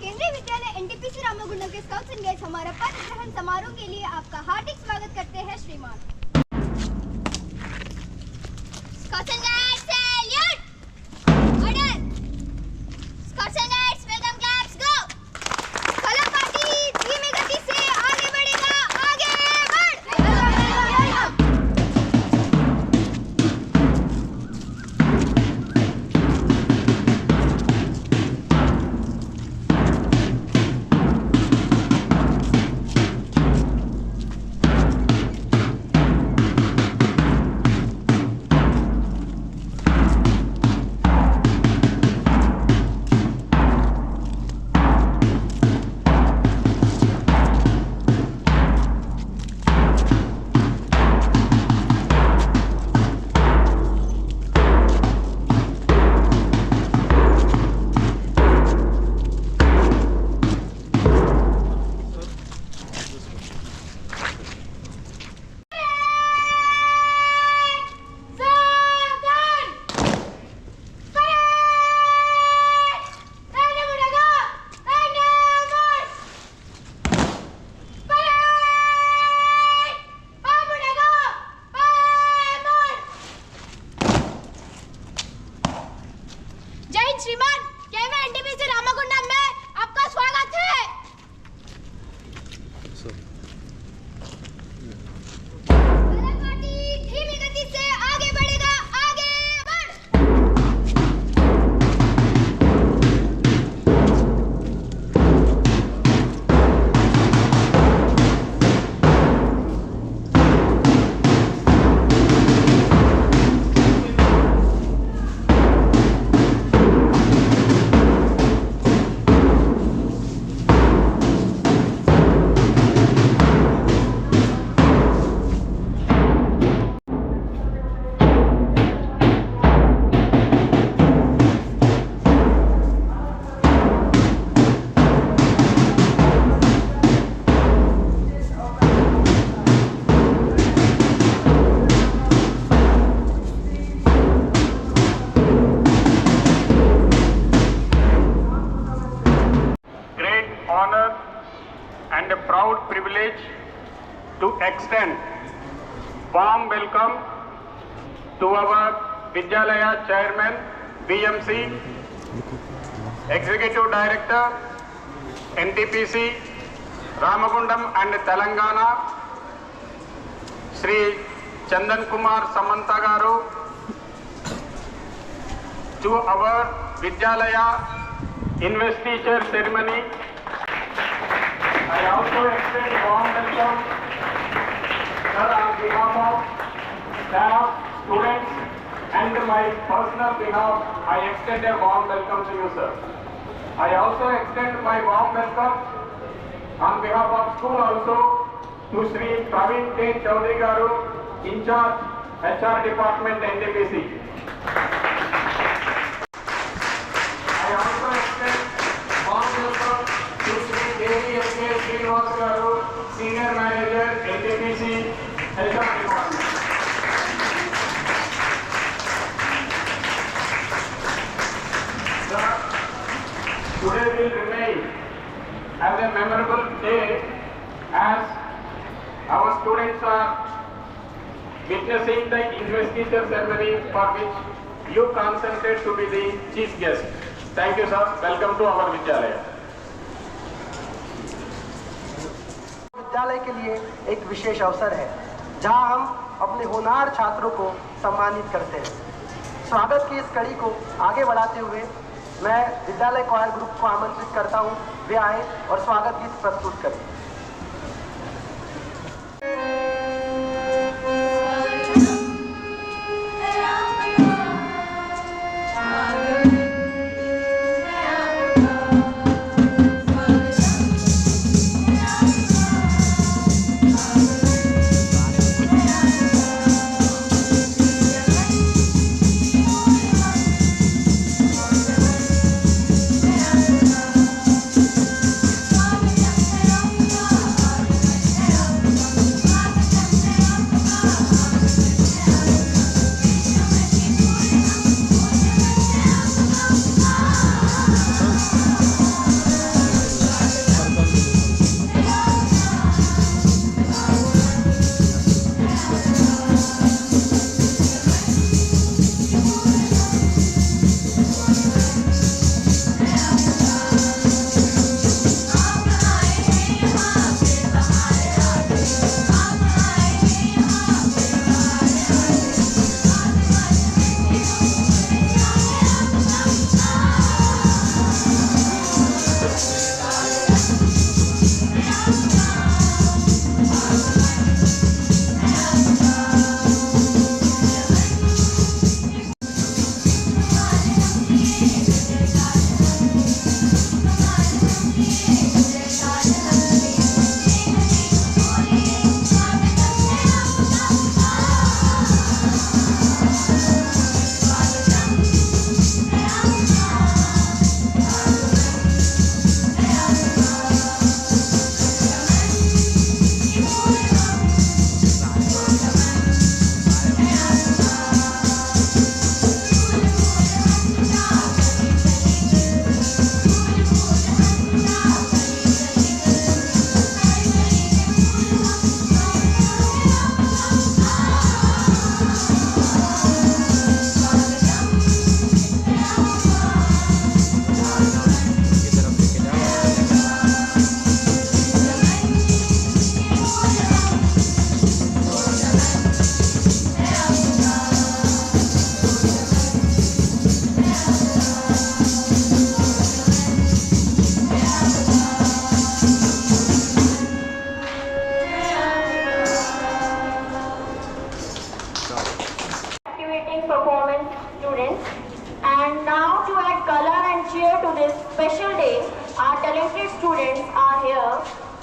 केंद्रीय विद्यालय एनटीपीसी रामागुंडम के स्काउट्स एंड गाइड्स हमारा पद ग्रहण समारोह के लिए आपका हार्दिक स्वागत करते हैं श्रीमान। Scouts and guides salute order. Scouts and guides welcome claps go. कला पार्टी धीमी गति से आगे बढ़ेगा, आगे बढ़। श्रीमान, केंद्रीय एनटीपीसी रामागुंडम में आपका स्वागत है। कला पार्टी धीमी गति से आगे बढ़ेगा, आगे बढ़। Honor and a proud privilege to extend warm welcome to our Vidyalaya Chairman, BMC, Executive Director, NTPC, Ramagundam and Telangana, Sri Chandan Kumar Samanta Garu, to our Vidyalaya investiture ceremony. I also extend warm welcome, sir, on behalf of staff, students, and my personal behalf. I extend a warm welcome to you, sir. I also extend my warm welcome on behalf of school also to Sri Praveen K. Chaudhary Garu, in charge HR Department NTPC. I also extend warm welcome to Sri Devi S.K. Srinivas Garu, Senior Manager, NTPC, HR Department. Sir, today will remain as a memorable day as our students are witnessing the investiture ceremony for which you consented to be the chief guest. Thank you, sir. Welcome to our Vidyalaya. विद्यालय के लिए एक विशेष अवसर है जहां हम अपने होनहार छात्रों को सम्मानित करते हैं। स्वागत की इस कड़ी को आगे बढ़ाते हुए मैं विद्यालय क्वायर ग्रुप को आमंत्रित करता हूं, वे आए और स्वागत गीत प्रस्तुत करें।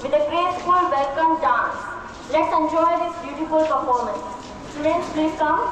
with a graceful welcome dance. Let's enjoy this beautiful performance. Students, please come.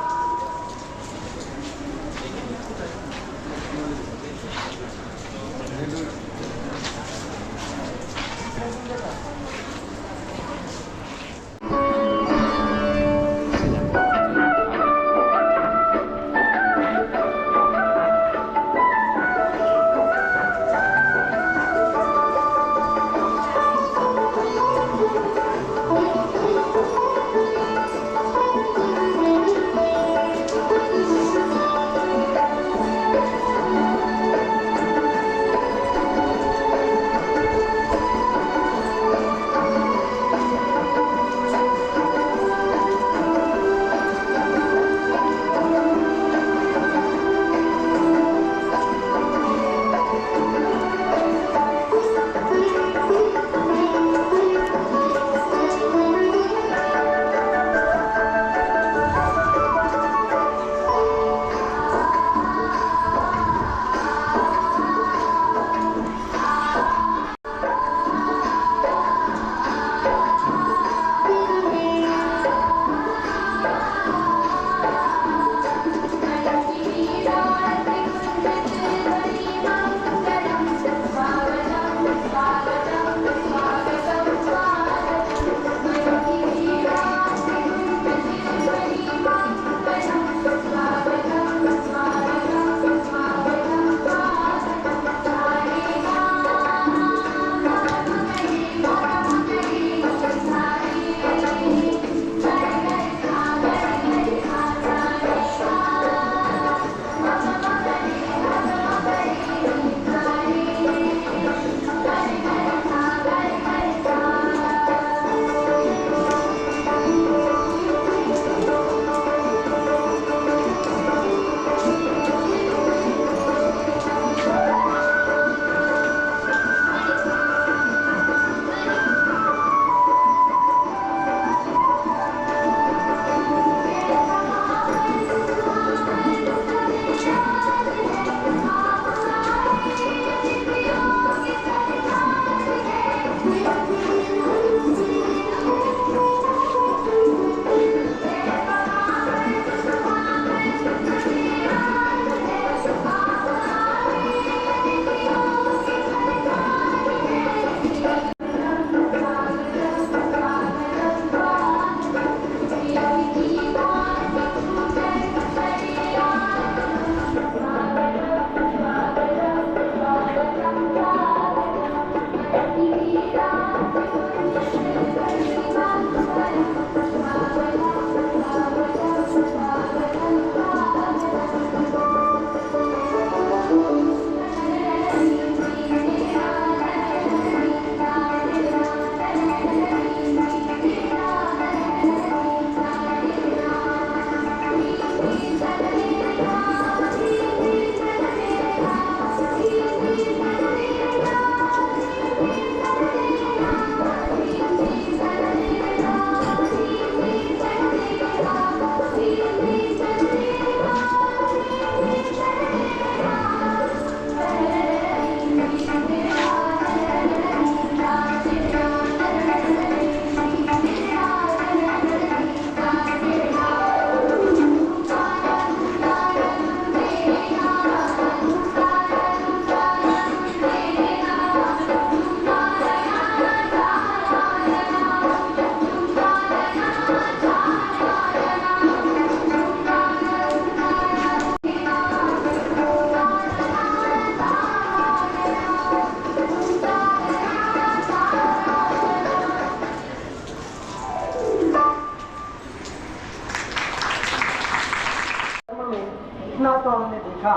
इतना तो हमने देखा,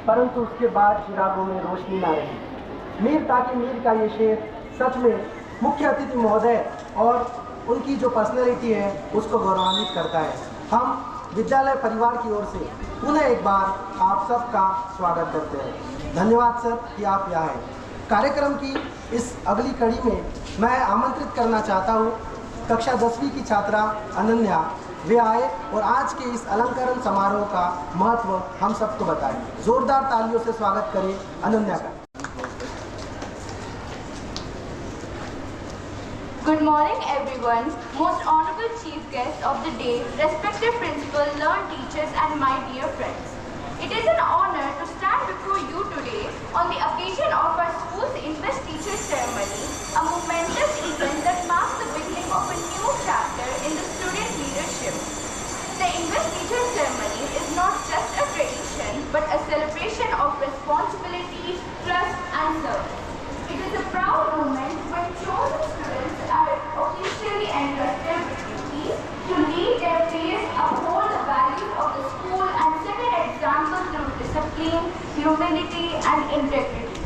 परंतु उसके बाद चिरागों में रोशनी ना रही। मीर ताकि मीर का ये शेर सच में मुख्य अतिथि महोदय और उनकी जो पर्सनैलिटी है उसको गौरवान्वित करता है। हम विद्यालय परिवार की ओर से पुनः एक बार आप सबका स्वागत करते हैं। धन्यवाद सर कि आप यहाँ हैं। कार्यक्रम की इस अगली कड़ी में मैं आमंत्रित करना चाहता हूँ कक्षा 10वीं की छात्रा अनन्या। वे आए और आज के इस अलंकरण समारोह का महत्व हम सबको बताएं। जोरदार तालियों से स्वागत करें अनन्या का। Good morning, everyone. Most honorable chief guest of the day, respected principal, learned teachers, and my dear friends. It is an honor to stand before you today on the occasion of our school's Invest Teacher Ceremony, a momentous event that marks the beginning of a new chapter in the student leadership. The Invest Teacher Ceremony is not just a tradition, but a celebration of responsibility, trust, and service. It is a proud moment when chosen students are officially entrusted with duties to lead their peers, uphold the values of the school, and set an example through discipline, humility, and integrity.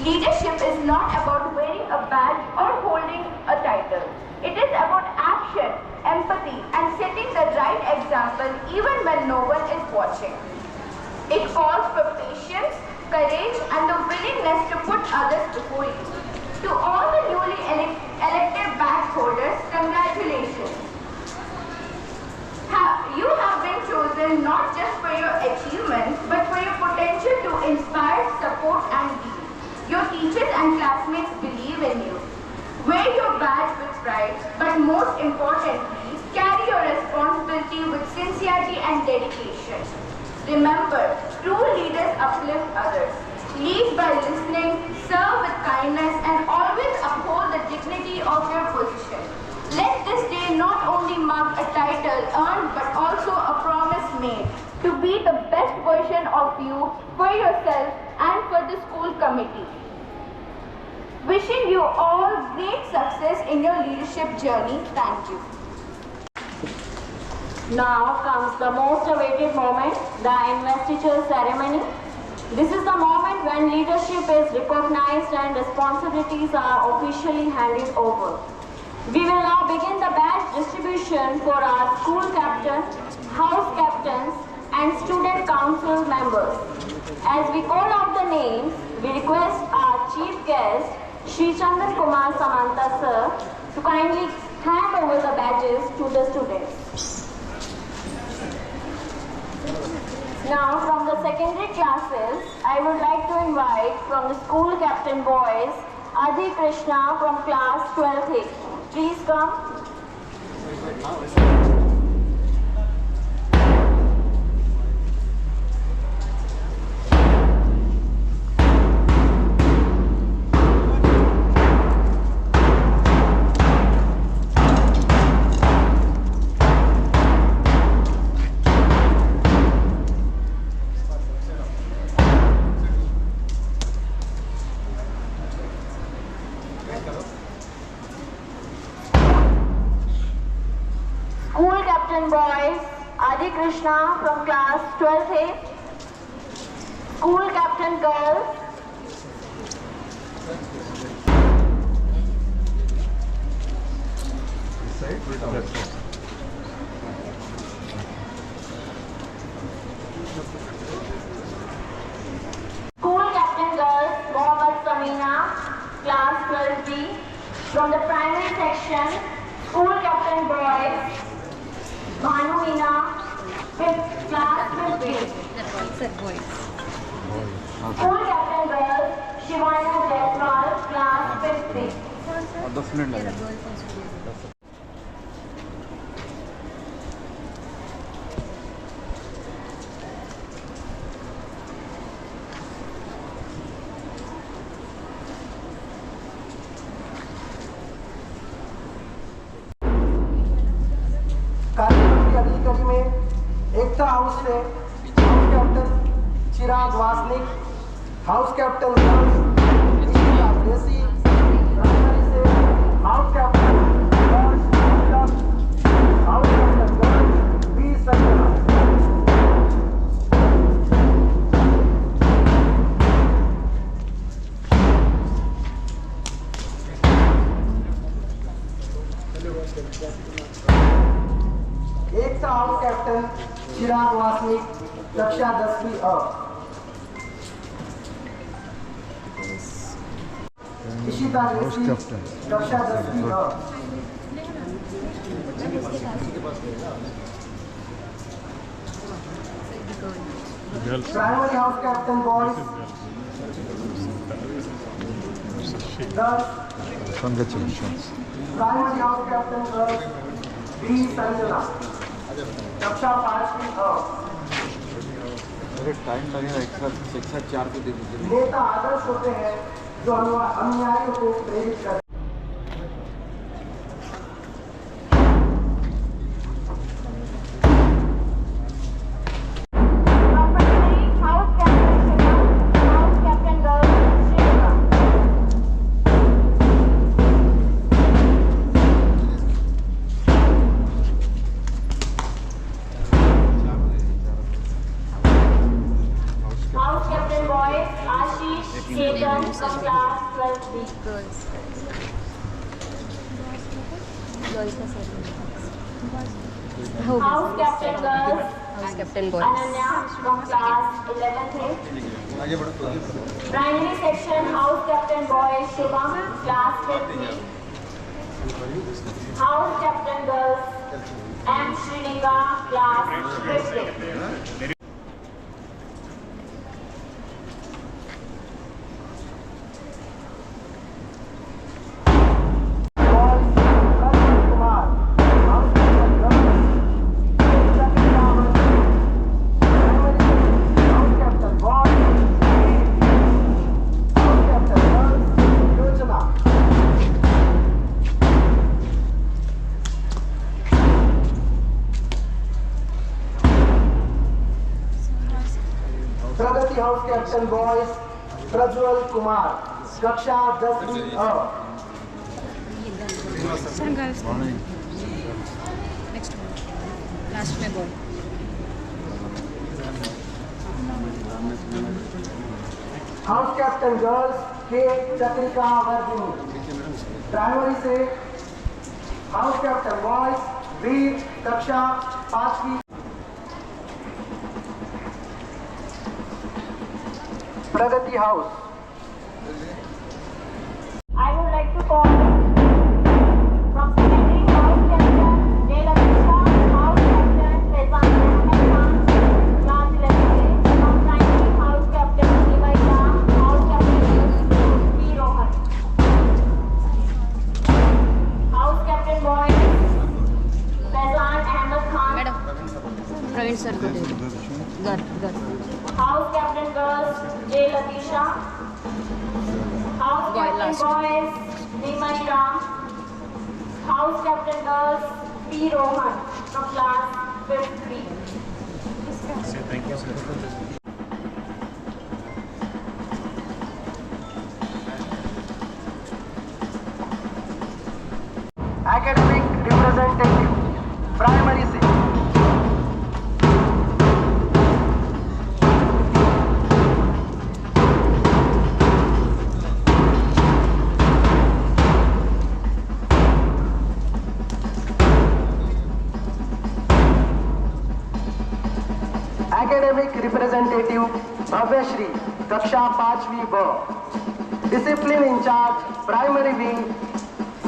Leadership is not about wearing a badge or holding a title. It is about action, empathy, and setting the right example even when no one is watching. It calls for patience, courage, and the willingness to put others before you. To all the newly elected badge holders, congratulations. You have been chosen not just for your achievements, but for your potential to inspire, support, and lead. Your teachers and classmates believe in you. Wear your badge with pride, but most importantly, carry your responsibility with sincerity and dedication. Remember, true leaders uplift others. Lead by listening, serve with kindness, and always uphold the dignity of your position. Let this day not only mark a title earned, but also a promise made to be the best version of you for yourself and for the school committee. Wishing you all great success in your leadership journey. Thank you. Now comes the most awaited moment, the investiture ceremony. This is the moment when leadership is recognized and responsibilities are officially handed over. We will now begin the badge distribution for our school captain, house captains, and student council members. As we call out the names, we request our chief guest, Shri Chandan Kumar Samanta sir, to kindly hand over the badges to the students. Now from the secondary classes, I would like to invite from the school captain boys, Adi Krishna from class 12A. Please come. School captain boys, Adi Krishna from class 12A. School captain girls, School captain girls, Mohammad Samina, class 12B. From the primary section, school captain boys, Bhanu Meena, class 15. School captain girls, Shivana Jaiswal, class 15. कार्यक्रम की अगली कड़ी में Ekta house से house captain Chirag Wasnik, house captain girls Ishita Desi, primary से house captain girls, house captain girls B Sanjana. Ekta house captain Chirag Wasnik, कक्षा 10वीं अ। ईशिता देसी, कक्षा 10वीं अ। Primary house captain boys Congratulations. Primary house captain girls B Sanjana, कक्षा 5वीं अ। अरे टाइम लगेगा, एक साथ 4 को दे दीजिए। नेता आदर्श होते हैं जो अनुयायियों को प्रेरित करते हैं। House Captain Boys, Ashish Chetan from class 12B. House Captain Girls, Ananya from class 11th A. Primary section House Captain Boys, Shubham, class 5th B. House Captain Girls, M. Srinika, class 5th A. Pragati house captain boys Prajwal Kumar, कक्षा 10वीं अ। Last में बोल। House captain girls के चक्रिका Vardhini, primary से house captain boys वीर, कक्षा 5वीं। प्रगति house. I would like to call from secondary house captain Neelaksha, house captain Faizan Ahmed Khan, class 11A. From primary house captain Nivaita, house captain P. Rohan. House captain boys Faizan Ahmed Khan. Praveen sir को दे दो। House captain girls J. Latisha. House captain boys Nimai Ram. House captain girls P. Rohan from class 5th B. Academic representative, primary से academic representative Bhavyashri, कक्षा 5वीं ब। Discipline in charge primary wing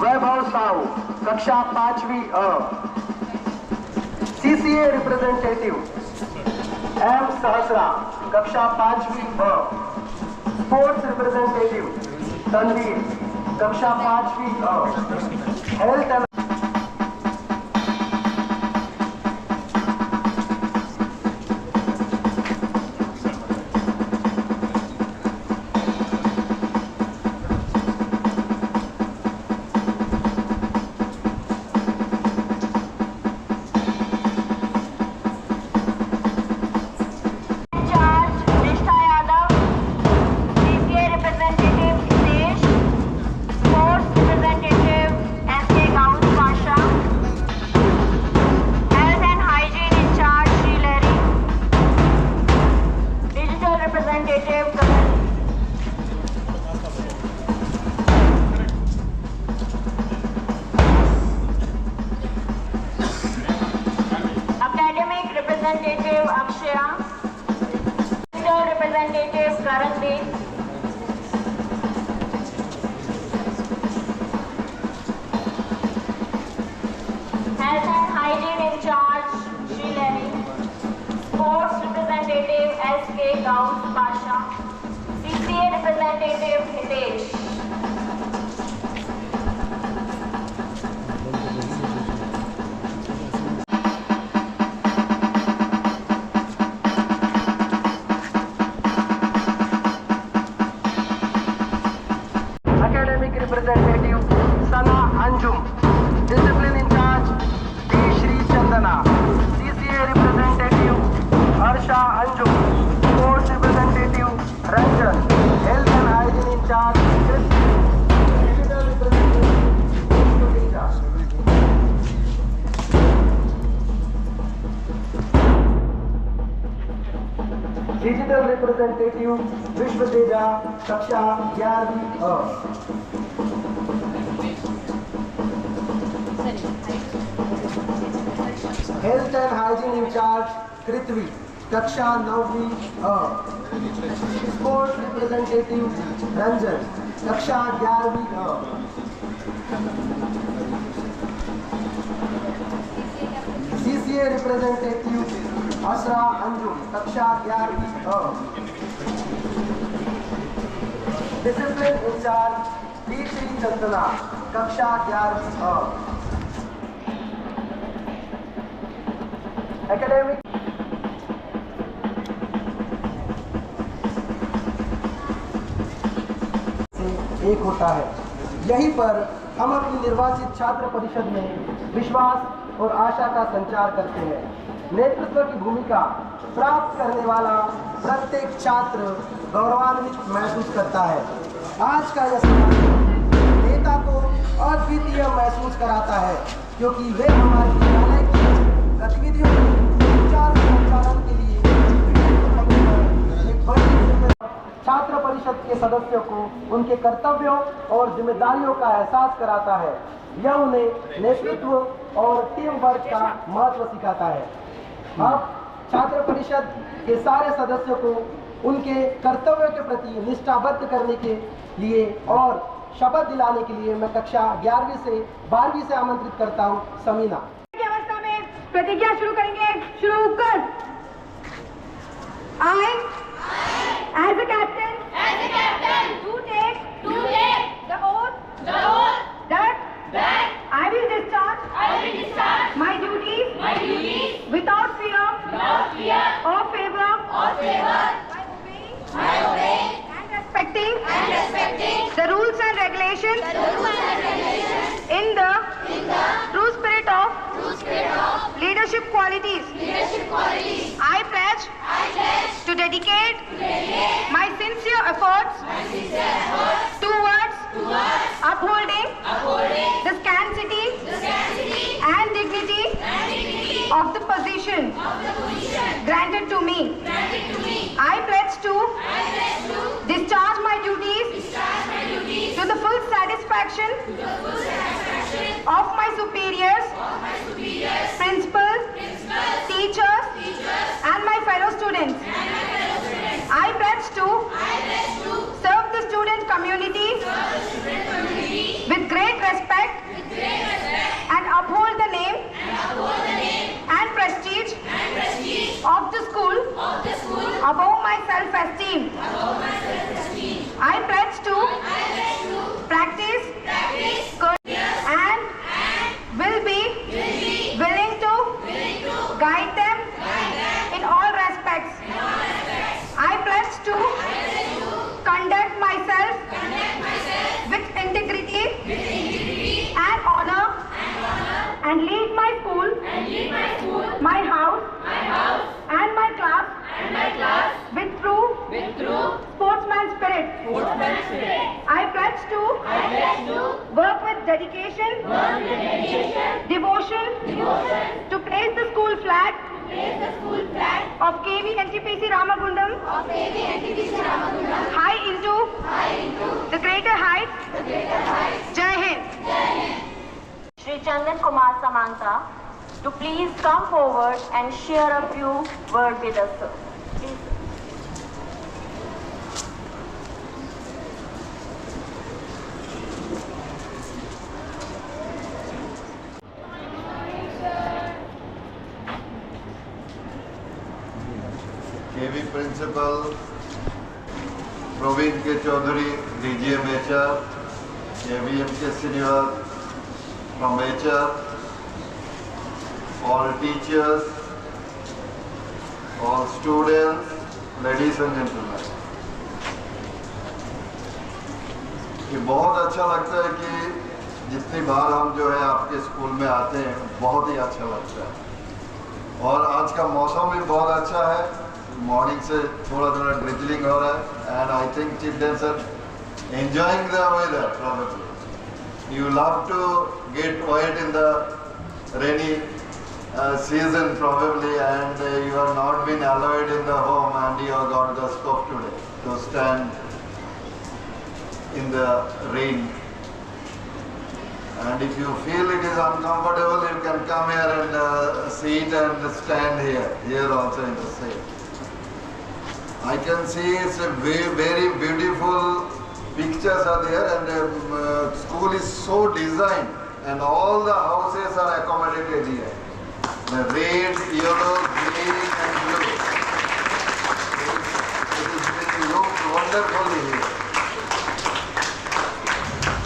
Vaibhav Sahu, कक्षा 5वीं अ। सीसीए रिप्रेजेंटेटिव एम सहसरा, कक्षा 5वीं ब। स्पोर्ट्स रिप्रेजेंटेटिव तनवीर, कक्षा 5वीं अ। Health and representative Akshaya, digital representative Karandeep, health and hygiene in charge Srileni, sports representative SK Gauss Pasha, CCA representative Hitesh. academic representative Sana Anjum, discipline in charge D. Shri Chandana, CCA representative Harsha Anjum, sports representative Ranjan, health and hygiene in charge digital representative Teja. Digital representative Vishwa Teja कक्षा 11वीं अ। Health and hygiene in charge Krithvi कक्षा 9वीं अ। Sports representative Ranjan कक्षा 11वीं अ। CCA representative Asra Anjum कक्षा 11वीं अ। Discipline in charge D Shri Chandana कक्षा 11वीं अ। एकेडमिक से एक होता है। यहीं पर हम अपनी निर्वाचित छात्र परिषद में विश्वास और आशा का संचार करते हैं। नेतृत्व की भूमिका प्राप्त करने वाला प्रत्येक छात्र गौरवान्वित महसूस करता है। आज का यह समारोह नेता को अद्वितीय महसूस कराता है, क्योंकि वे हमारे विद्यालय की गतिविधियों के सुचारू संचालन के लिए एक बड़ी जिम्मेदारी छात्र परिषद के सदस्यों को उनके कर्तव्यों और जिम्मेदारियों का एहसास कराता है। यह उन्हें नेतृत्व और टीम वर्क का महत्व सिखाता है। अब छात्र परिषद के सारे सदस्यों को उनके कर्तव्यों के प्रति निष्ठाबद्ध करने के लिए और शपथ दिलाने के लिए मैं कक्षा 11वीं से 12वीं से आमंत्रित करता हूं। समीना की अवस्था में प्रतिज्ञा शुरू करेंगे। शुरू कर। I as a captain do take the oath that I will discharge my duties without fear or favor by obeying and respecting the rules and regulations in the true spirit of leadership qualities. I pledge to dedicate my sincere efforts towards upholding the sanctity and dignity of the position granted to me. I pledge to discharge my duties to the full satisfaction of my superiors, principals, teachers, and my fellow students. I pledge to serve the student community with great respect and uphold the name and prestige of the school above my self-esteem. I pledge to practice and will be willing to guide them in all respects. I pledge to conduct myself with integrity and honor and lead my school, my house and my class with true sportsman spirit. I pledge to work with dedication, devotion to place the school flag of KV NTPC Ramagundam high into the greater heights. Jai Hind. Shri Chandan Kumar Samanta to please come forward and share a few words with us, sir. Please. KV principal Praveen K Chaudhary, DGM HR, KVM के Srinivas from HR, all teachers, all students, ladies and gentlemen. कि बहुत अच्छा लगता है कि जितनी बार हम जो है आपके स्कूल में आते हैं बहुत ही अच्छा लगता है। और आज का मौसम भी बहुत अच्छा है, मॉर्निंग से थोड़ा थोड़ा ड्रिजलिंग हो रहा है and I think childrens are enjoying the weather probably. You love to get wet in the rainy season probably, and you have not been allowed in the home, and you have got the scope today to stand in the rain. And if you feel it is uncomfortable, you can come here and sit and stand here also in the same. I can see it's a very beautiful pictures are there, and school is so designed, and all the houses are accommodated here. The red, yellow, green and blue. It looks wonderfully here.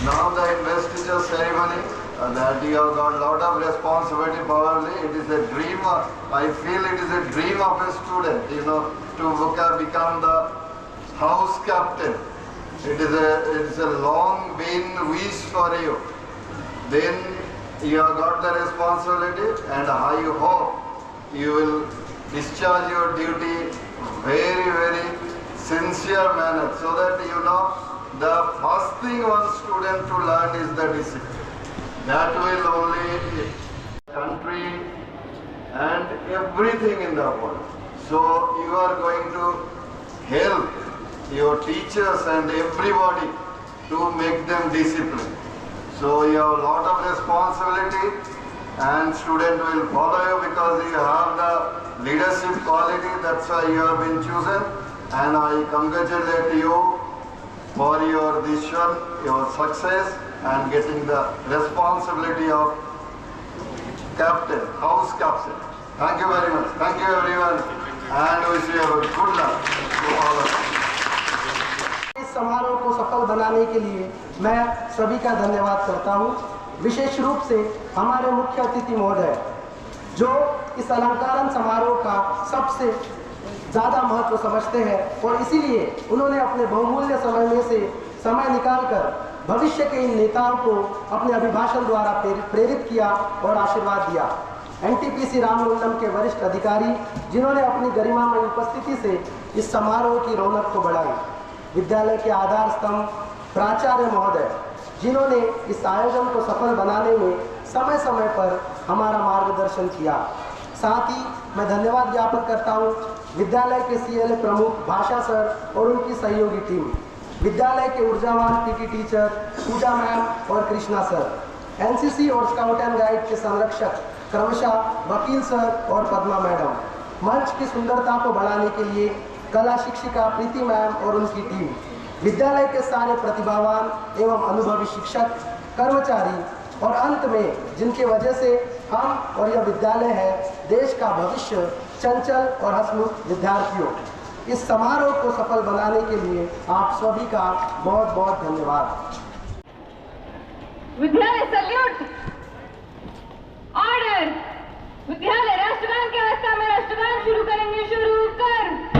Now the investiture ceremony, that you have got a lot of responsibility probably. It is a dream, I feel it is a dream of a student, to become the house captain. It is a long been wish for you. Then you have got the responsibility, and I hope you will discharge your duty very sincere manner, so that the first thing one student to learn is the discipline. That will only country and everything in the world. So you are going to help your teachers and everybody to make them disciplined. So you have a lot of responsibility, and student will follow you because you have the leadership quality. That's why you have been chosen, and I congratulate you for your decision, your success, and getting the responsibility of captain, house captain. Thank you very much. Thank you everyone, and wish you a good luck to all of you. इस समारोह को सफल बनाने के लिए मैं सभी का धन्यवाद करता हूं, विशेष रूप से हमारे मुख्य अतिथि महोदय जो इस अलंकरण समारोह का सबसे ज़्यादा महत्व समझते हैं, और इसीलिए उन्होंने अपने बहुमूल्य समय में से समय निकालकर भविष्य के इन नेताओं को अपने अभिभाषण द्वारा प्रेरित किया और आशीर्वाद दिया। एनटीपीसी रामगुंडम के वरिष्ठ अधिकारी जिन्होंने अपनी गरिमामय उपस्थिति से इस समारोह की रौनक को बढ़ाई, विद्यालय के आधार स्तंभ प्राचार्य महोदय जिन्होंने इस आयोजन को सफल बनाने में समय समय पर हमारा मार्गदर्शन किया। साथ ही मैं धन्यवाद ज्ञापन करता हूँ विद्यालय के सीएलए प्रमुख भाषा सर और उनकी सहयोगी टीम, विद्यालय के ऊर्जावान पीटी टीचर पूजा मैम और कृष्णा सर, एनसीसी और स्काउट एंड गाइड के संरक्षक क्रमशः वकील सर और पद्मा मैडम, मंच की सुंदरता को बढ़ाने के लिए कला शिक्षिका प्रीति मैम और उनकी टीम, विद्यालय के सारे प्रतिभावान एवं अनुभवी शिक्षक कर्मचारी, और अंत में जिनके वजह से हम और यह विद्यालय है देश का भविष्य, चंचल और हंसमुख विद्यार्थियों। इस समारोह को सफल बनाने के लिए आप सभी का बहुत बहुत धन्यवाद। विद्यालय सल्यूट, ऑर्डर। विद्यालय राष्ट्रगान की अवस्था में राष्ट्रगान शुरू करेंगे। शुरू कर।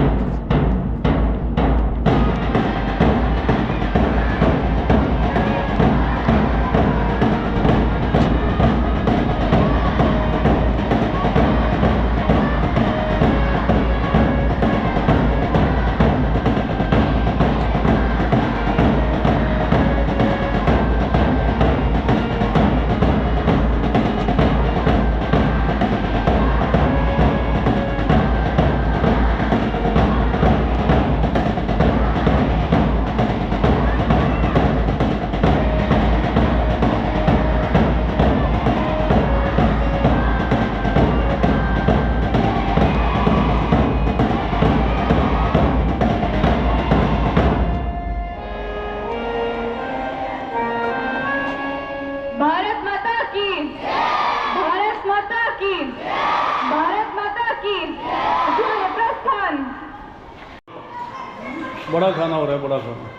बड़ा खाना हो रहा है, बड़ा खाना।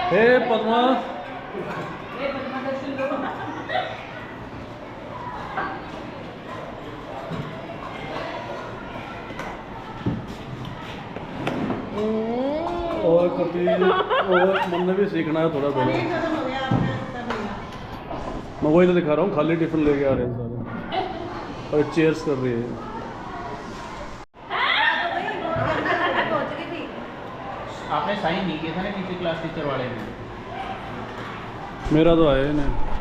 हे पद्मा, और कभी और मन ने भी सीखना है थोड़ा थोड़ा। मैं वही तो दिखा रहा हूँ, खाली टिफिन लेके आ रहे हैं सारे और चेयर्स कर रही है। आपने साइन नहीं किया था ना नीचे क्लास टीचर वाले ने? मेरा तो आया ही नहीं।